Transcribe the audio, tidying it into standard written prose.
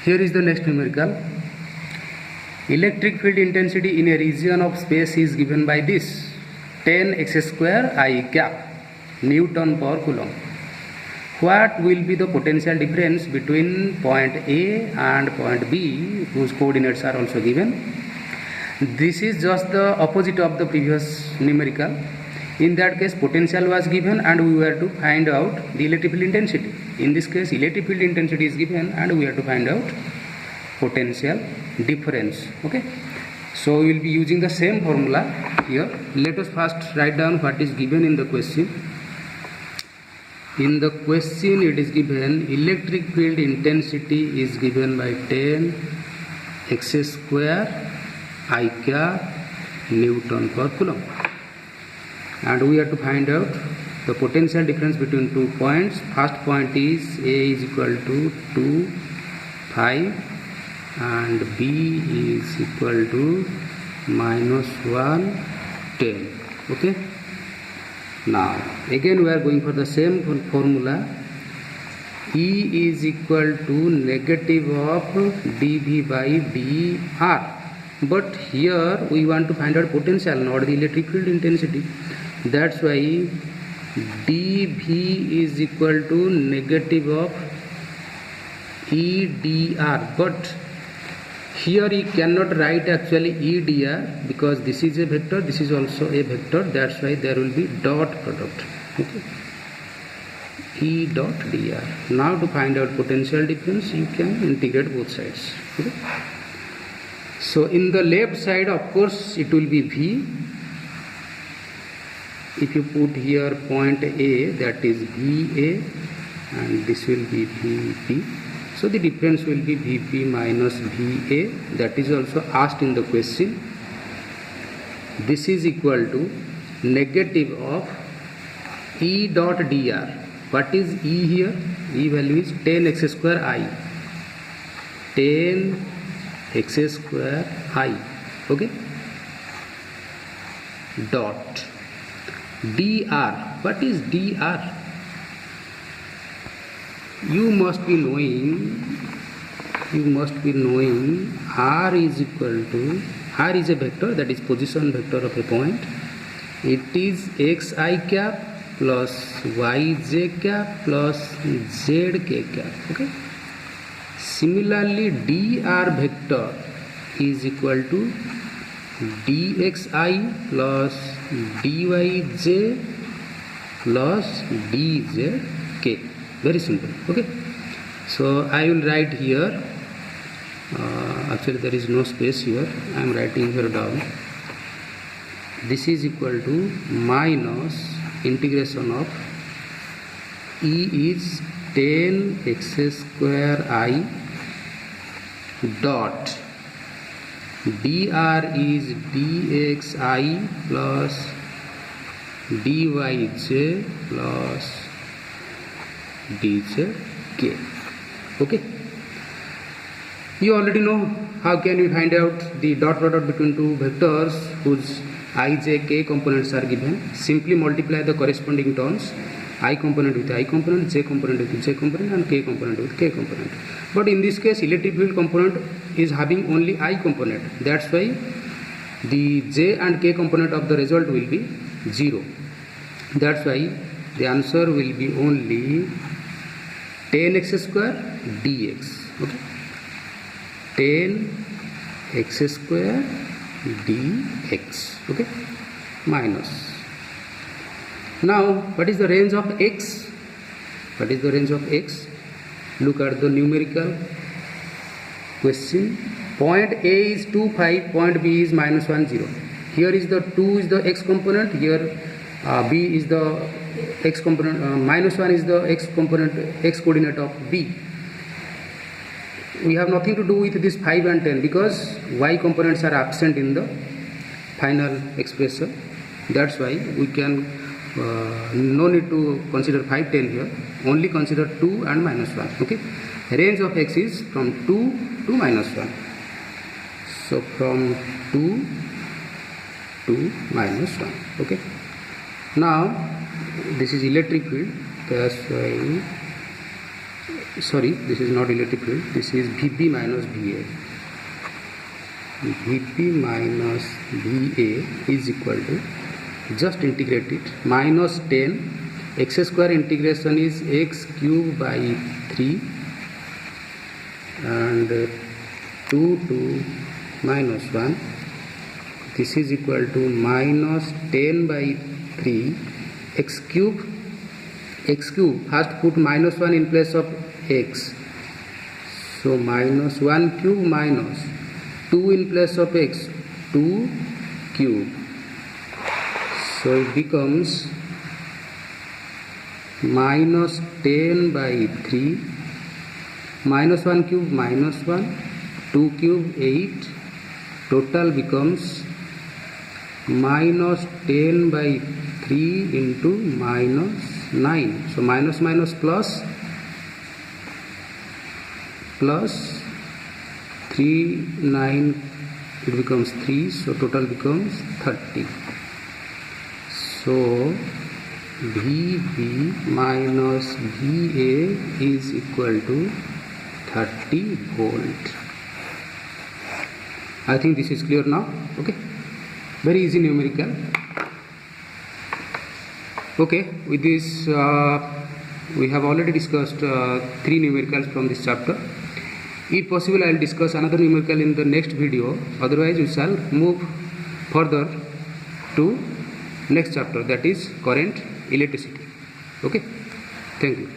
Here is the next numerical. Electric field intensity in a region of space is given by this 10 x square I cap Newton per coulomb. What will be the potential difference between point A and point B, whose coordinates are also given? This is just the opposite of the previous numerical. In that case, potential was given and we were to find out the electric field intensity. In this case, electric field intensity is given and we are to find out potential difference. Okay, so we will be using the same formula here. Let us first write down what is given in the question. In the question it is given electric field intensity is given by 10 x square I cap Newton per coulomb, and we have to find out the potential difference between 2 points. First point is A is equal to 2 5 and B is equal to minus 1 10. Okay, now again we are going for the same formula. E is equal to negative of dV by dr, but here we want to find out potential, not the electric field intensity. That's why dV is equal to negative of E dr, but here you cannot write actually E dr because this is a vector, this is also a vector. That's why there will be dot product. Okay, E dot dr. Now to find out potential difference, you can integrate both sides. Okay, so in the left side, of course, it will be V. If you put here point A, that is VA, and this will be VB. So the difference will be VB minus VA. That is also asked in the question. This is equal to negative of E dot dr. What is E here? E value is 10 x square I. 10 x square I. Okay. Dot. dr. What is dr? You must be knowing r is equal to, r is a vector, that is position vector of a point. It is xi cap plus yj cap plus zk cap. Okay, similarly dr vector is equal to dxi plus dyj plus dzk. Very simple. Okay, so I will write here, actually there is no space here, I am writing here down. This is equal to minus integration of E is 10 x square I dot dr is dxi plus dyj plus dzk. Okay, you already know how can we find out the dot product between two vectors whose I, j, k components are given. Simply multiply the corresponding terms, I component with I component, j component with j component, and k component with k component. But in this case, electric field component is having only I component. That's why the j and k component of the result will be 0. That's why the answer will be only 10 x square dx. Okay, 10 x square dx. Okay, minus. Now what is the range of x? What is the range of x? Look at the numerical question. Point A is 2 5, point B is minus 1 0. Here is the 2 is the x component, here B is the x component, minus 1 is the x component, x coordinate of B. We have nothing to do with this 5 and 10 because y components are absent in the final expression. That's why we can no need to consider 5 10 here, only consider 2 and minus 1. Okay, range of x is from 2 to minus 1. So from 2 to minus 1. Okay, now this is electric field, that's why sorry, this is not electric field, this is VB minus VA. VP minus VA is equal to, just integrate it, minus 10 x square integration is x cube by 3 and 2 to minus 1. This is equal to minus 10 by 3 x cube. First put minus 1 in place of x, so minus 1 cube minus 2 in place of x, 2 cube, so it becomes minus 10 by 3, minus 1 cube minus 1, 2 cube 8, total becomes minus 10 by 3 into minus 9, so minus minus plus 3 9, it becomes 3, so total becomes 30. So VB minus VA is equal to 30 volt. I think this is clear now. Okay, very easy numerical. Okay, with this we have already discussed 3 numericals from this chapter. If possible, I will discuss another numerical in the next video. Otherwise, we shall move further to next chapter, that is current, electricity. Okay, thank you.